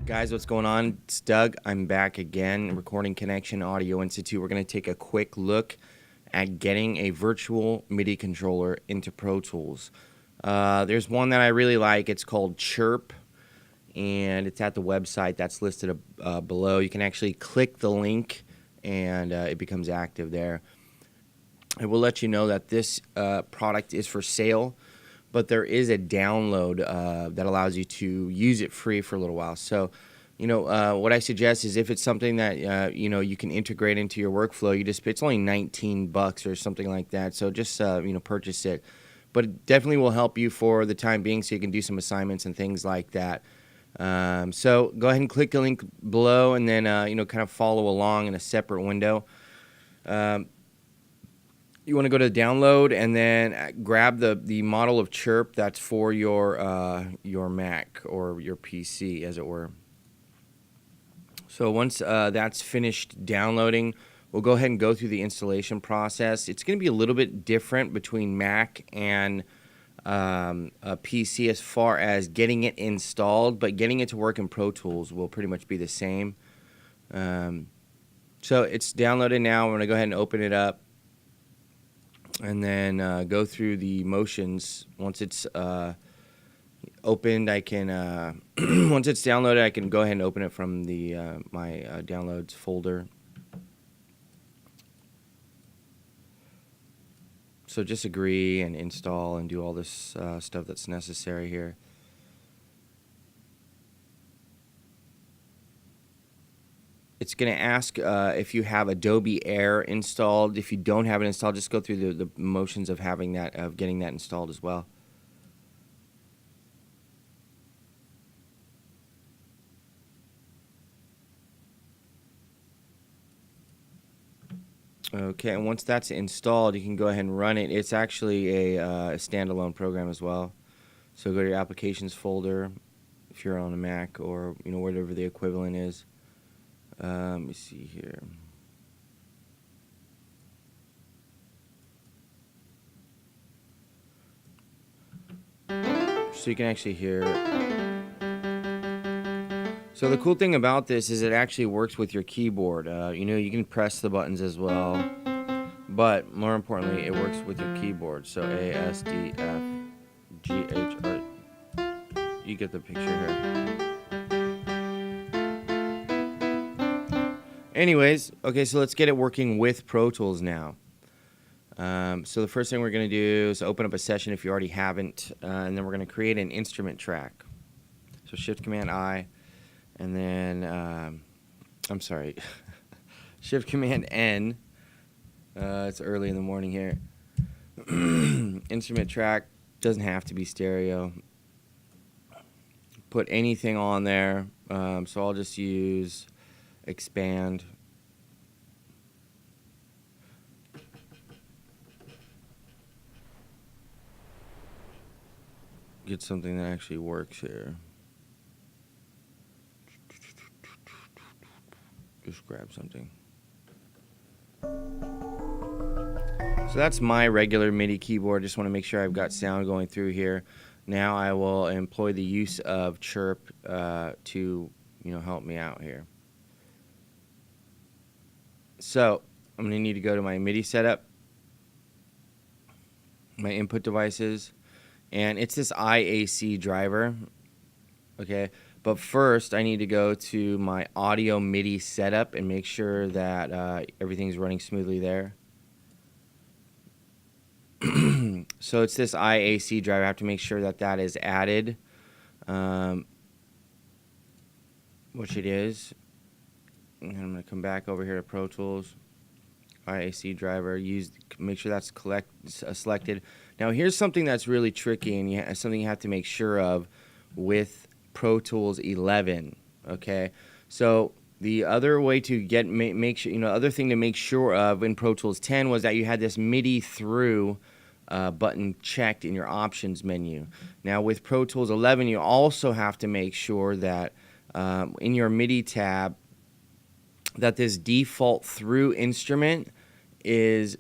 Guys, what's going on? It's Doug. I'm back again, Recording Connection Audio Institute. We're going to take a quick look at getting a virtual MIDI controller into Pro Tools. There's one that I really like. It's called Chirp, and it's at the website that's listed below. You can actually click the link, and it becomes active there. I will let you know that this product is for sale, but there is a download that allows you to use it free for a little while. So, what I suggest is if it's something that, you can integrate into your workflow, it's only $19 or something like that. So just, purchase it. But it definitely will help you for the time being so you can do some assignments and things like that. So go ahead and click the link below and then, kind of follow along in a separate window. You want to go to download and then grab the model of Chirp that's for your Mac or your PC, as it were. So once that's finished downloading, we'll go ahead and go through the installation process. It's going to be a little bit different between Mac and a PC as far as getting it installed, but getting it to work in Pro Tools will pretty much be the same. So it's downloaded now. I'm going to go ahead and open it up and then go through the motions. Once it's opened, I can once it's downloaded, I can go ahead and open it from the my downloads folder. So just agree and install and do all this stuff that's necessary here. It's going to ask if you have Adobe Air installed. If you don't have it installed, just go through the motions of having that, of getting that installed as well. Okay, and once that's installed, you can go ahead and run it. It's actually a standalone program as well. So go to your applications folder if you're on a Mac or whatever the equivalent is. Let me see here. So you can actually hear. So the cool thing about this is it actually works with your keyboard. You can press the buttons as well, but more importantly, it works with your keyboard. So A, S, D, F, G, H, R. You get the picture here. Anyways, okay, so let's get it working with Pro Tools now. So the first thing we're going to do is open up a session if you already haven't, and then we're going to create an instrument track. So Shift-Command-I, and then, I'm sorry, Shift-Command-N. It's early in the morning here. Instrument track, doesn't have to be stereo. Put anything on there, so I'll just use expand. Get something that actually works here. Just grab something. So that's my regular MIDI keyboard. Just want to make sure I've got sound going through here. Now I will employ the use of Chirp to help me out here. So I'm going to need to go to my MIDI setup, my input devices, and it's this IAC driver, okay? But first I need to go to my audio MIDI setup and make sure that everything's running smoothly there. So it's this IAC driver. I have to make sure that that is added, which it is. And I'm going to come back over here to Pro Tools, IAC driver, make sure that's selected. Now here's something that's really tricky and something you have to make sure of with Pro Tools 11, okay? So the other way to make sure, other thing to make sure of in Pro Tools 10 was that you had this MIDI through button checked in your options menu. Now with Pro Tools 11, you also have to make sure that in your MIDI tab, that this default through instrument is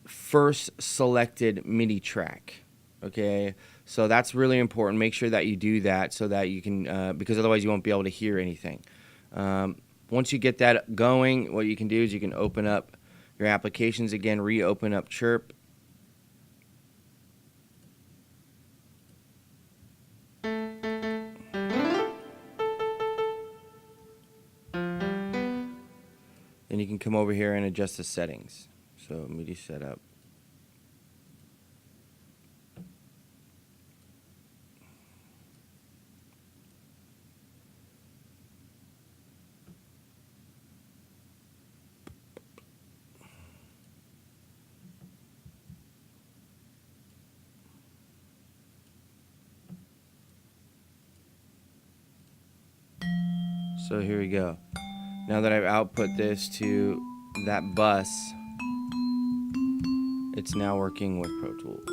first selected MIDI track, okay? So that's really important. Make sure that you do that so that you can, because otherwise you won't be able to hear anything. Once you get that going, what you can do is you can open up your applications again, reopen up Chirp. Then you can come over here and adjust the settings. So MIDI setup. So here we go. Now that I've output this to that bus, it's now working with Pro Tools.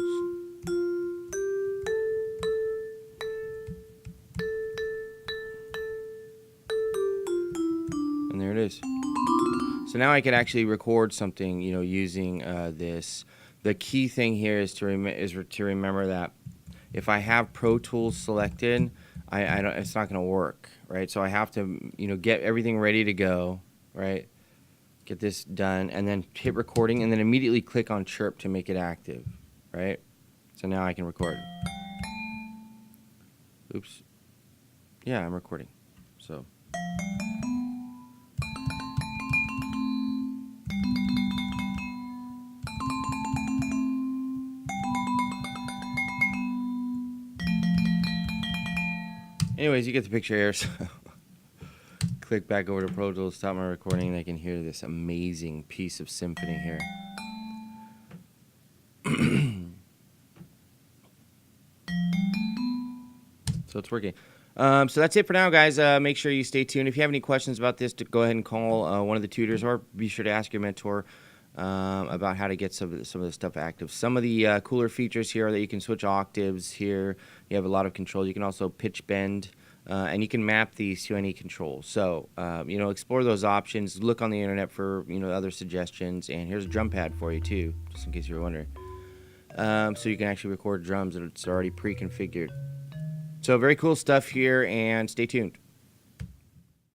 And there it is. So now I can actually record something, you know, using this. The key thing here is to remember that if I have Pro Tools selected, I don't, it's not going to work, right? So I have to, you know, get everything ready to go, right? Get this done, and then hit recording, and then immediately click on Chirp to make it active, right? So now I can record. Oops. Yeah, I'm recording. So. Anyways, you get the picture here. So click back over to Pro Tools, stop my recording, and I can hear this amazing piece of symphony here. So it's working. So that's it for now, guys. Make sure you stay tuned. If you have any questions about this, go ahead and call one of the tutors, or be sure to ask your mentor about how to get some of the stuff active. Some of the cooler features here are that you can switch octaves here. You have a lot of control. You can also pitch bend, and you can map these to any control. So, you know, explore those options. Look on the internet for, you know, other suggestions. And here's a drum pad for you, too, just in case you were wondering. So you can actually record drums that it's already pre-configured. So very cool stuff here, and stay tuned.